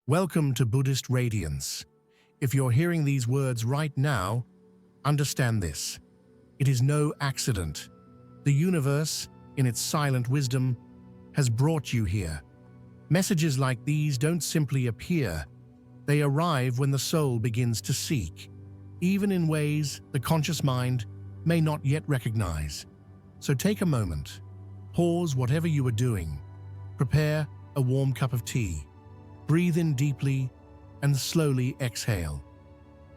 Welcome to Buddhist Radiance. If you're hearing these words right now, understand this. It is no accident. The universe, in its silent wisdom, has brought you here. Messages like these don't simply appear. They arrive when the soul begins to seek, even in ways the conscious mind may not yet recognize. So take a moment, pause whatever you are doing, prepare a warm cup of tea, breathe in deeply, and slowly exhale.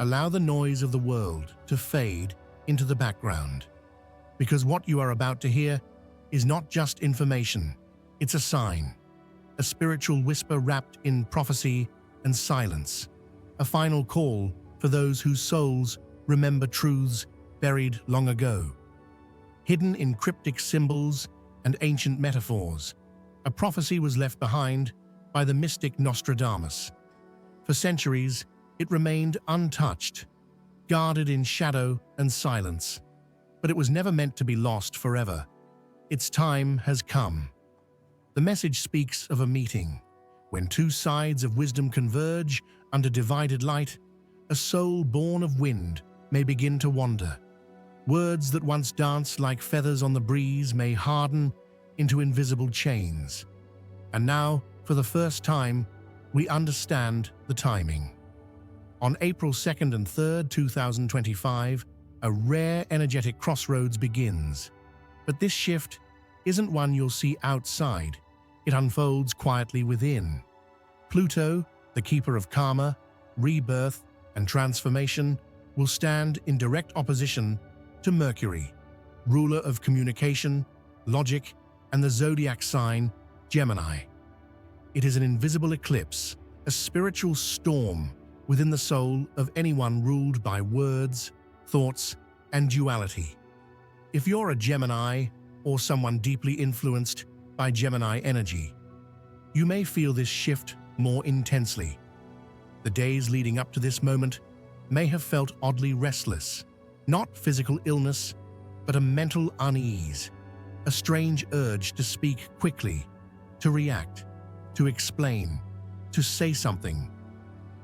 Allow the noise of the world to fade into the background, because what you are about to hear is not just information, it's a sign, a spiritual whisper wrapped in prophecy and silence, a final call for those whose souls remember truths buried long ago. Hidden in cryptic symbols and ancient metaphors, a prophecy was left behind by the mystic Nostradamus. For centuries, it remained untouched, guarded in shadow and silence. But it was never meant to be lost forever. Its time has come. The message speaks of a meeting. When two sides of wisdom converge under divided light, a soul born of wind may begin to wander. Words that once danced like feathers on the breeze may harden into invisible chains. And now, for the first time, we understand the timing. On April 2nd and 3rd, 2025, a rare energetic crossroads begins. But this shift isn't one you'll see outside. It unfolds quietly within. Pluto, the keeper of karma, rebirth, and transformation, will stand in direct opposition to Mercury, ruler of communication, logic, and the zodiac sign Gemini. It is an invisible eclipse, a spiritual storm within the soul of anyone ruled by words, thoughts, and duality. If you're a Gemini or someone deeply influenced by Gemini energy, you may feel this shift more intensely. The days leading up to this moment may have felt oddly restless, not physical illness, but a mental unease, a strange urge to speak quickly, to react, to explain, to say something,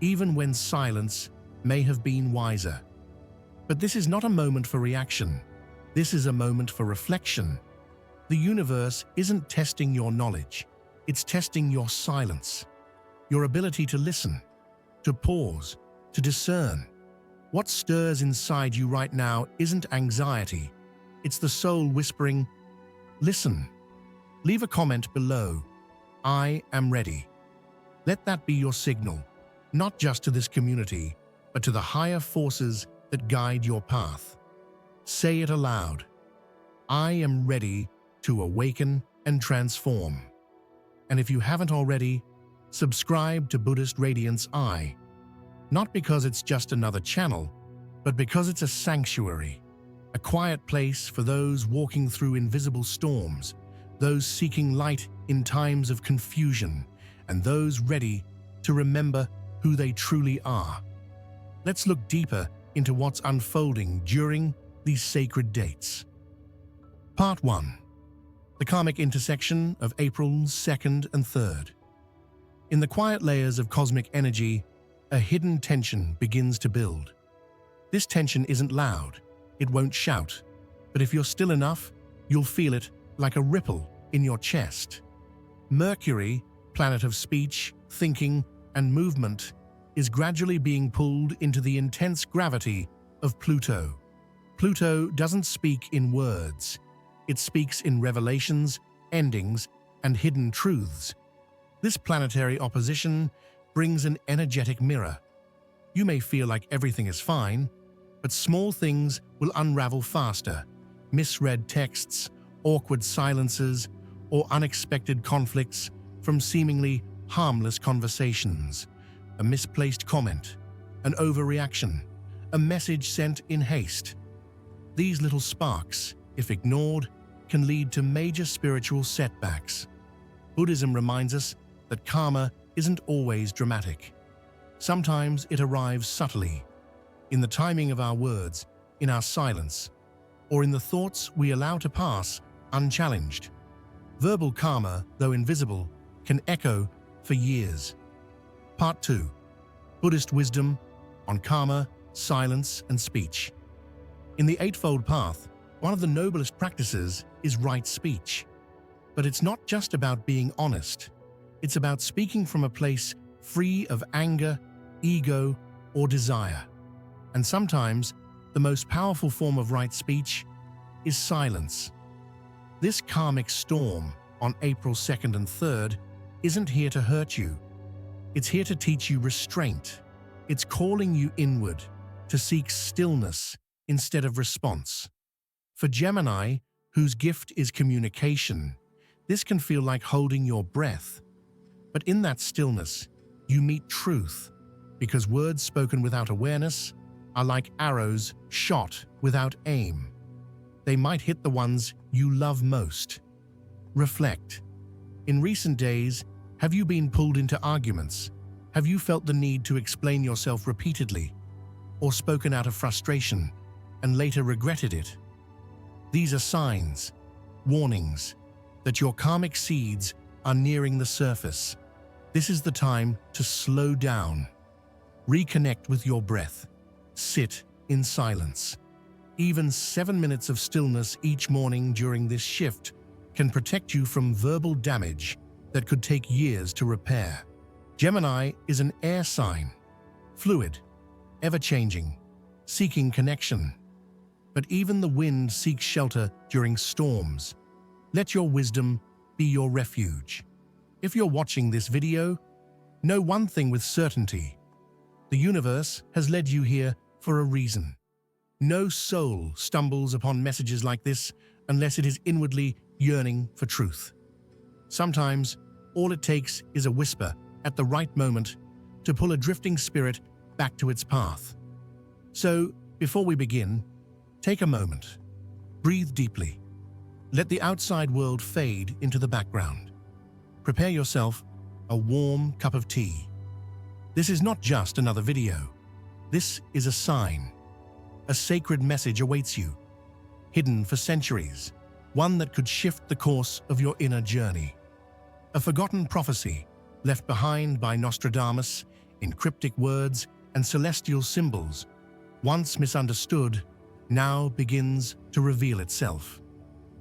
even when silence may have been wiser. But this is not a moment for reaction. This is a moment for reflection. The universe isn't testing your knowledge. It's testing your silence, your ability to listen, to pause, to discern. What stirs inside you right now isn't anxiety. It's the soul whispering, "Listen." Leave a comment below. I am ready. Let that be your signal, not just to this community, but to the higher forces that guide your path. Say it aloud. I am ready to awaken and transform. And if you haven't already, subscribe to Buddhist Radiance Eye. Not because it's just another channel, but because it's a sanctuary, a quiet place for those walking through invisible storms, those seeking light in times of confusion, and those ready to remember who they truly are. Let's look deeper into what's unfolding during these sacred dates. Part 1. The karmic intersection of April 2nd and 3rd. In the quiet layers of cosmic energy, a hidden tension begins to build. This tension isn't loud, it won't shout, but if you're still enough, you'll feel it like a ripple in your chest. Mercury, planet of speech, thinking, and movement, is gradually being pulled into the intense gravity of Pluto. Pluto doesn't speak in words. It speaks in revelations, endings, and hidden truths. This planetary opposition brings an energetic mirror. You may feel like everything is fine, but small things will unravel faster. Misread texts, awkward silences, or unexpected conflicts from seemingly harmless conversations. A misplaced comment, an overreaction, a message sent in haste. These little sparks, if ignored, can lead to major spiritual setbacks. Buddhism reminds us that karma isn't always dramatic. Sometimes it arrives subtly, in the timing of our words, in our silence, or in the thoughts we allow to pass unchallenged. Verbal karma, though invisible, can echo for years. Part 2. Buddhist Wisdom on Karma, Silence, and Speech. In the Eightfold Path, one of the noblest practices is right speech. But it's not just about being honest. It's about speaking from a place free of anger, ego, or desire. And sometimes, the most powerful form of right speech is silence. This karmic storm on April 2nd and 3rd isn't here to hurt you. It's here to teach you restraint. It's calling you inward to seek stillness instead of response. For Gemini, whose gift is communication, this can feel like holding your breath. But in that stillness, you meet truth, because words spoken without awareness are like arrows shot without aim. They might hit the ones you love most. Reflect. In recent days, have you been pulled into arguments? Have you felt the need to explain yourself repeatedly, or spoken out of frustration and later regretted it? These are signs, warnings, that your karmic seeds are nearing the surface. This is the time to slow down. Reconnect with your breath. Sit in silence. Even 7 minutes of stillness each morning during this shift can protect you from verbal damage that could take years to repair. Gemini is an air sign, fluid, ever-changing, seeking connection. But even the wind seeks shelter during storms. Let your wisdom be your refuge. If you're watching this video, know one thing with certainty. The universe has led you here for a reason. No soul stumbles upon messages like this unless it is inwardly yearning for truth. Sometimes, all it takes is a whisper at the right moment to pull a drifting spirit back to its path. So, before we begin, take a moment. Breathe deeply. Let the outside world fade into the background. Prepare yourself a warm cup of tea. This is not just another video. This is a sign. A sacred message awaits you, hidden for centuries, one that could shift the course of your inner journey. A forgotten prophecy left behind by Nostradamus in cryptic words and celestial symbols, once misunderstood, now begins to reveal itself.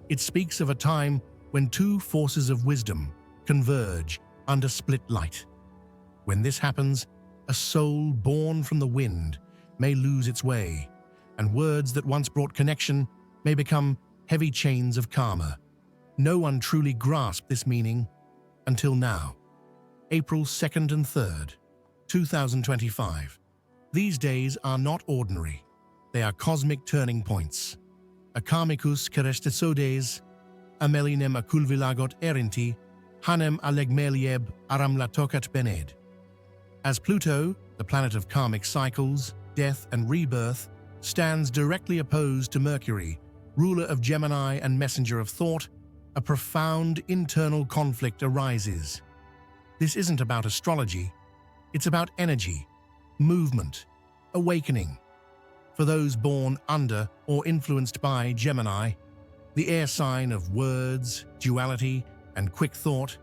It speaks of a time when two forces of wisdom converge under split light. When this happens, a soul born from the wind may lose its way, and words that once brought connection may become heavy chains of karma. No one truly grasped this meaning until now. April 2nd and 3rd, 2025. These days are not ordinary. They are cosmic turning points. Akarmicus kerestesodes, amelinem akulvilagot erinti, hanem alegmelieb aramlatokat bened. As Pluto, the planet of karmic cycles, death and rebirth, stands directly opposed to Mercury, ruler of Gemini and messenger of thought, a profound internal conflict arises. This isn't about astrology, it's about energy, movement, awakening. For those born under or influenced by Gemini, the air sign of words, duality, and quick thought,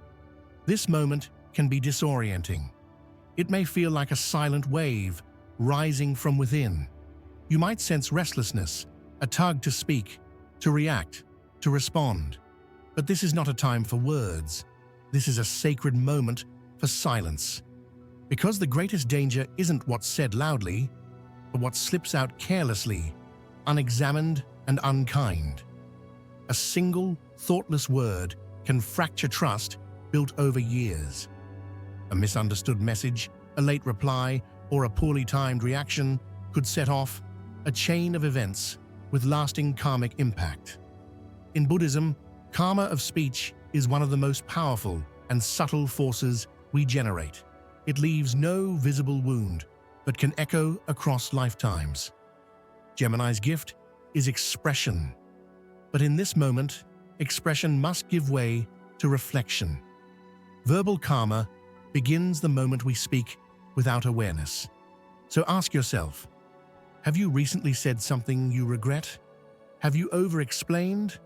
this moment can be disorienting. It may feel like a silent wave rising from within. You might sense restlessness, a tug to speak, to react, to respond. But this is not a time for words. This is a sacred moment for silence. Because the greatest danger isn't what's said loudly, but what slips out carelessly, unexamined and unkind. A single, thoughtless word can fracture trust built over years. A misunderstood message, a late reply, or a poorly timed reaction could set off a chain of events with lasting karmic impact. In Buddhism, karma of speech is one of the most powerful and subtle forces we generate. It leaves no visible wound, but can echo across lifetimes. Gemini's gift is expression. But in this moment, expression must give way to reflection. Verbal karma begins the moment we speak without awareness. So ask yourself, have you recently said something you regret? Have you over-explained,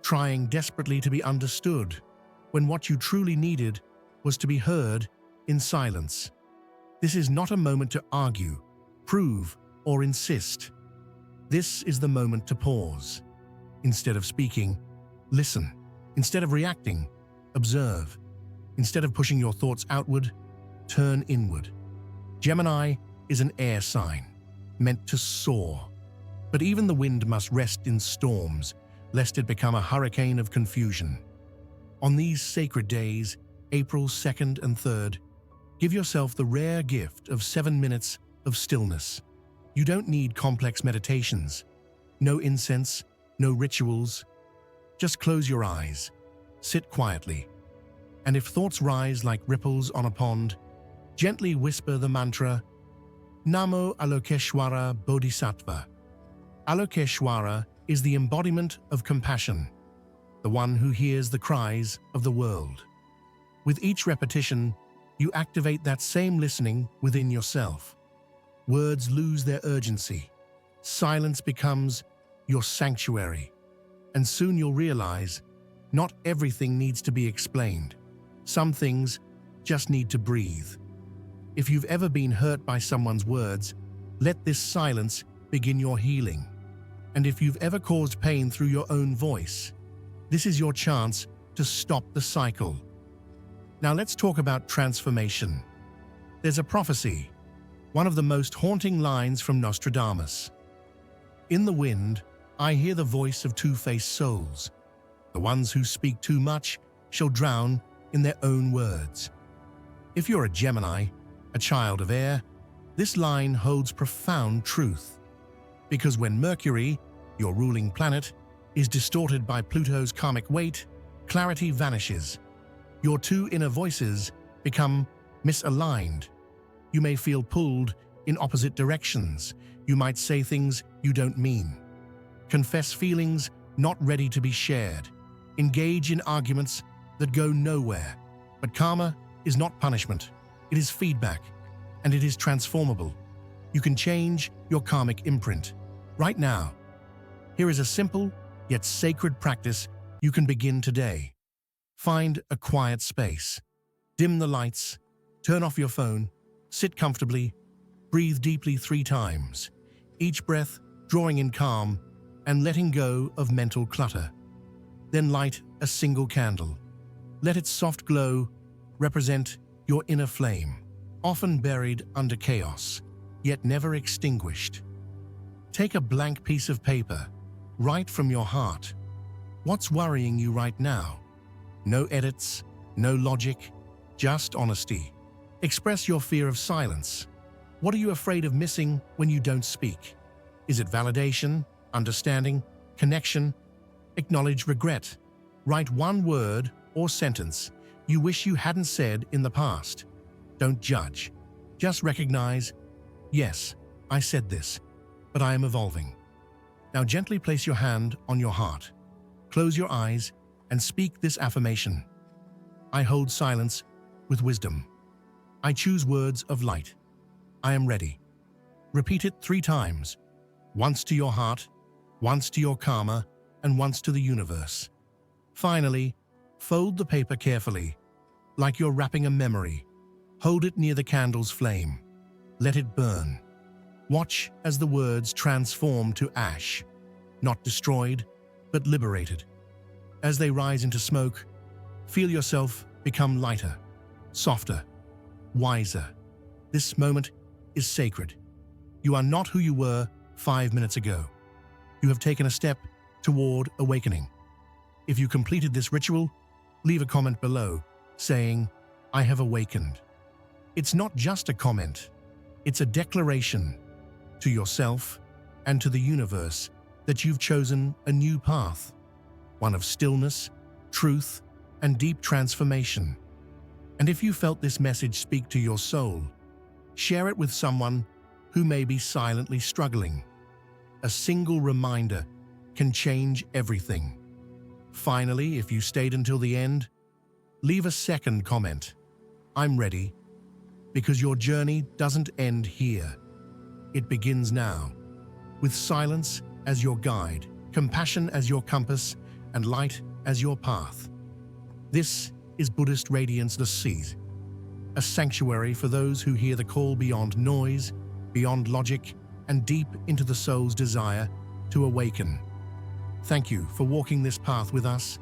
trying desperately to be understood, when what you truly needed was to be heard in silence? This is not a moment to argue, prove, or insist. This is the moment to pause. Instead of speaking, listen. Instead of reacting, observe. Instead of pushing your thoughts outward, turn inward. Gemini is an air sign, meant to soar. But even the wind must rest in storms, lest it become a hurricane of confusion. On these sacred days, April 2nd and 3rd, give yourself the rare gift of 7 minutes of stillness. You don't need complex meditations, no incense, no rituals. Just close your eyes, sit quietly, and if thoughts rise like ripples on a pond, gently whisper the mantra, Namo Alokeshwara Bodhisattva. Alokeshwara is the embodiment of compassion, the one who hears the cries of the world. With each repetition, you activate that same listening within yourself. Words lose their urgency. Silence becomes your sanctuary. And soon you'll realize, not everything needs to be explained. Some things just need to breathe. If you've ever been hurt by someone's words, let this silence begin your healing. And if you've ever caused pain through your own voice, this is your chance to stop the cycle. Now let's talk about transformation. There's a prophecy, one of the most haunting lines from Nostradamus. In the wind, I hear the voice of two-faced souls. The ones who speak too much shall drown in their own words. If you're a Gemini, a child of air, this line holds profound truth. Because when Mercury, your ruling planet, is distorted by Pluto's karmic weight, clarity vanishes. Your two inner voices become misaligned. You may feel pulled in opposite directions. You might say things you don't mean. Confess feelings not ready to be shared. Engage in arguments that go nowhere. But karma is not punishment. It is feedback, and it is transformable. You can change your karmic imprint. Right now, here is a simple yet sacred practice you can begin today. Find a quiet space. Dim the lights. Turn off your phone. Sit comfortably. Breathe deeply 3 times. Each breath drawing in calm and letting go of mental clutter. Then light a single candle. Let its soft glow represent your inner flame, often buried under chaos, yet never extinguished. Take a blank piece of paper. Write from your heart. What's worrying you right now? No edits, no logic, just honesty. Express your fear of silence. What are you afraid of missing when you don't speak? Is it validation, understanding, connection? Acknowledge regret. Write 1 word or sentence you wish you hadn't said in the past. Don't judge. Just recognize, yes, I said this, but I am evolving. Now gently place your hand on your heart. Close your eyes and speak this affirmation. I hold silence with wisdom. I choose words of light. I am ready. Repeat it 3 times. Once to your heart, once to your karma, and once to the universe. Finally, fold the paper carefully, like you're wrapping a memory. Hold it near the candle's flame. Let it burn. Watch as the words transform to ash, not destroyed, but liberated. As they rise into smoke, feel yourself become lighter, softer, wiser. This moment is sacred. You are not who you were 5 minutes ago. You have taken a step toward awakening. If you completed this ritual, leave a comment below saying, I have awakened. It's not just a comment. It's a declaration to yourself and to the universe that you've chosen a new path, one of stillness, truth, and deep transformation. And if you felt this message speak to your soul, share it with someone who may be silently struggling. A single reminder can change everything. Finally, if you stayed until the end, leave a second comment. I'm ready, because your journey doesn't end here. It begins now, with silence as your guide, compassion as your compass, and light as your path. This is Buddhist Radiance the Seas. a sanctuary for those who hear the call beyond noise, beyond logic, and deep into the soul's desire to awaken. Thank you for walking this path with us